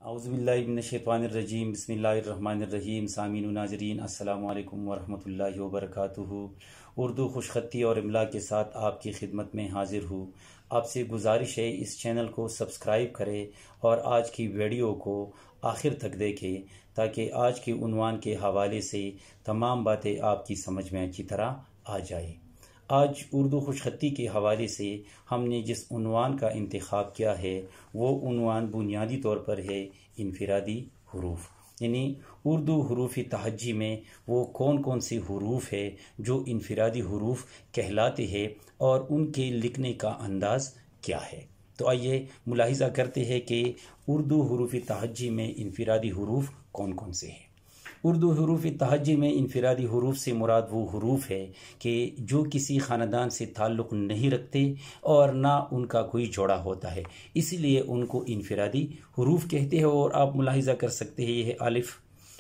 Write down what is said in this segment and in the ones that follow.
औज़ुबिल्लाहिमिनश्शैतानिर्रजीम बिस्मिल्लाहिर्रहमानिर्रहीम। सामीन व नाज़रीन अस्सलामु अलैकुम वरहमतुल्लाहि वबरकातुहू। उर्दू खुशखत्ती और इमला के साथ आपकी खिदमत में हाजिर हूँ। आपसे गुजारिश है इस चैनल को सब्सक्राइब करें और आज की वीडियो को आखिर तक देखें ताकि आज के उन्वान के हवाले से तमाम बातें आपकी समझ में अच्छी तरह आ जाए। आज उर्दू खुशखत्ती के हवाले से हमने जिस उन्वान का इंतखाब किया है वो उन्वान बुनियादी तौर पर है इनफिरादी हुरूफ, यानी उर्दू हुरूफ तहज्जी में वो कौन कौन से हुरूफ है जो इनफिरादी हुरूफ कहलाते हैं और उनके लिखने का अंदाज़ क्या है। तो आइए मुलाहिज़ा करते हैं कि उर्दू हुरूफ तहज्जी में इनफिरादी हुरूफ कौन कौन से हैं। उर्दू हुरूफ तहज्जी में इनफिरादी हुरूफ से मुराद वो हुरूफ है कि जो किसी ख़ानदान से ताल्लुक़ नहीं रखते और ना उनका कोई जोड़ा होता है, इसलिए उनको इनफिरादी हुरूफ कहते हैं। और आप मुलाहिज़ा कर सकते हैं ये है अलिफ़,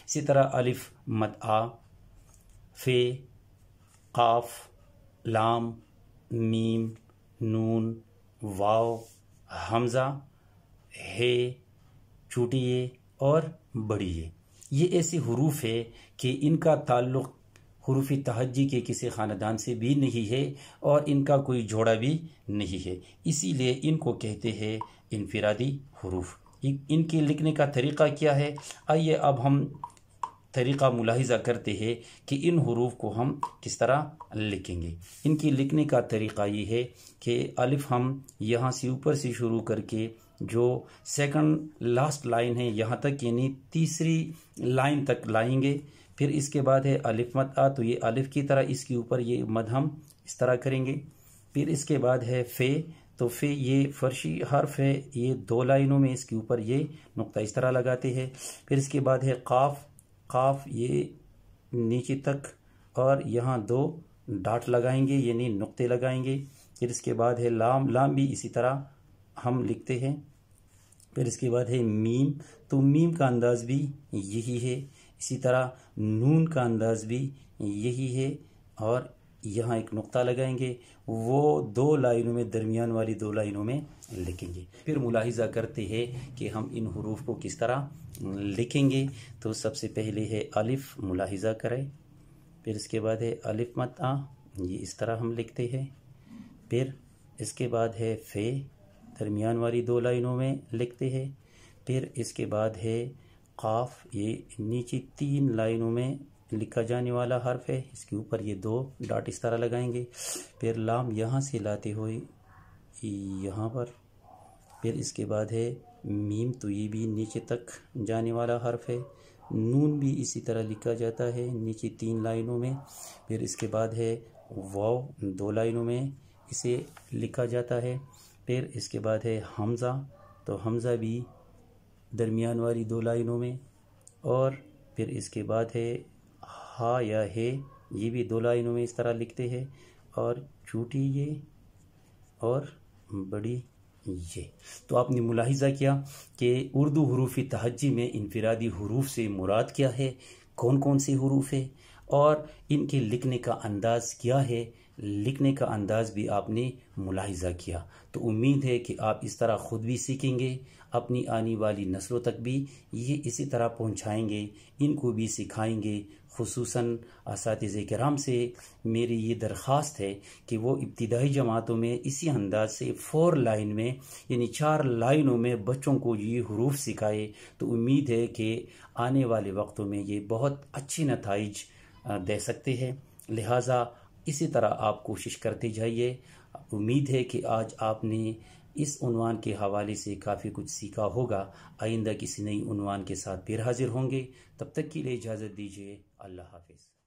इसी तरह अलिफ़ मद आ, फ़े, क़ाफ़, लाम, मीम, नून, वाव, हमज़ा, हे, छोटी ये और बड़ी ये ऐसे हुरूफ है कि इनका ताल्लुक़ हुरूफ तहज्जी के किसी ख़ानदान से भी नहीं है और इनका कोई जोड़ा भी नहीं है, इसीलिए इनको कहते हैं इनफिरादी हुरूफ। इनके लिखने का तरीक़ा क्या है, आइए अब हम तरीक़ा मुलाहिज़ा करते हैं कि इन हुरूफ को हम किस तरह लिखेंगे। इनके लिखने का तरीक़ा ये है कि अलिफ़ हम यहाँ से ऊपर से शुरू करके जो सेकंड लास्ट लाइन है यहाँ तक, यानी तीसरी लाइन तक लाएंगे। फिर इसके बाद है अलिफ मद आ, तो ये अलिफ की तरह इसके ऊपर ये मद हम इस तरह करेंगे। फिर इसके बाद है फ़े, तो फ़े ये फर्शी हर्फ है, ये दो लाइनों में इसके ऊपर ये नुक्ता इस तरह लगाते हैं। फिर इसके बाद है क़ाफ़, क़ाफ़ ये नीचे तक और यहाँ दो डाट लगाएंगे यानी नुक्ते लगाएंगे। फिर इसके बाद है लाम, लाम भी इसी तरह हम लिखते हैं। फिर इसके बाद है मीम, तो मीम का अंदाज़ भी यही है। इसी तरह नून का अंदाज़ भी यही है और यहाँ एक नुक्ता लगाएंगे, वो दो लाइनों में, दरमियान वाली दो लाइनों में लिखेंगे। फिर मुलाहिज़ा करते हैं कि हम इन हुरूफ को किस तरह लिखेंगे। तो सबसे पहले है अलिफ़, मुलाहिज़ा करें। फिर इसके बाद है अलिफ़ मद आ, ये इस तरह हम लिखते हैं। फिर इसके बाद है फ़े, दरमियान वाली दो लाइनों में लिखते हैं। फिर इसके बाद है क़ाफ़, ये नीचे तीन लाइनों में लिखा जाने वाला हर्फ है, इसके ऊपर ये दो डॉट इस तरह लगाएंगे। फिर लाम यहाँ से लाते हुए यहाँ पर। फिर इसके बाद है मीम, तो ये भी नीचे तक जाने वाला हर्फ है। नून भी इसी तरह लिखा जाता है नीचे तीन लाइनों में। फिर इसके बाद है वाव, दो लाइनों में इसे लिखा जाता है। फिर इसके बाद है हमज़ा, तो हमज़ा भी दरमियान वाली दो लाइनों में। और फिर इसके बाद है हा या है, ये भी दो लाइनों में इस तरह लिखते हैं। और छोटी ये और बड़ी ये। तो आपने मुलाहिज़ा किया कि उर्दू हुरूफ तहज्जी में इनफिरादी हुरूफ से मुराद क्या है, कौन कौन से हुरूफ है और इनके लिखने का अंदाज़ क्या है। लिखने का अंदाज़ भी आपने मुलाहिज़ा किया, तो उम्मीद है कि आप इस तरह ख़ुद भी सीखेंगे, अपनी आने वाली नस्लों तक भी ये इसी तरह पहुँचाएँगे, इनको भी सिखाएँगे। खुसूसन असातिज़े किराम से मेरी ये दरख्वास्त है कि वो इब्तिदाई जमातों में इसी अंदाज से 4 लाइन में, यानी 4 लाइनों में बच्चों को ये हुरूफ सिखाए। तो उम्मीद है कि आने वाले वक्तों में ये बहुत अच्छी नताइज दे सकते हैं। लिहाजा इसी तरह आप कोशिश करते जाइए। उम्मीद है कि आज आपने इस उन्वान के हवाले से काफ़ी कुछ सीखा होगा। आइंदा किसी नई उन्वान के साथ फिर हाजिर होंगे, तब तक के लिए इजाज़त दीजिए। अल्लाह हाफ़िज़।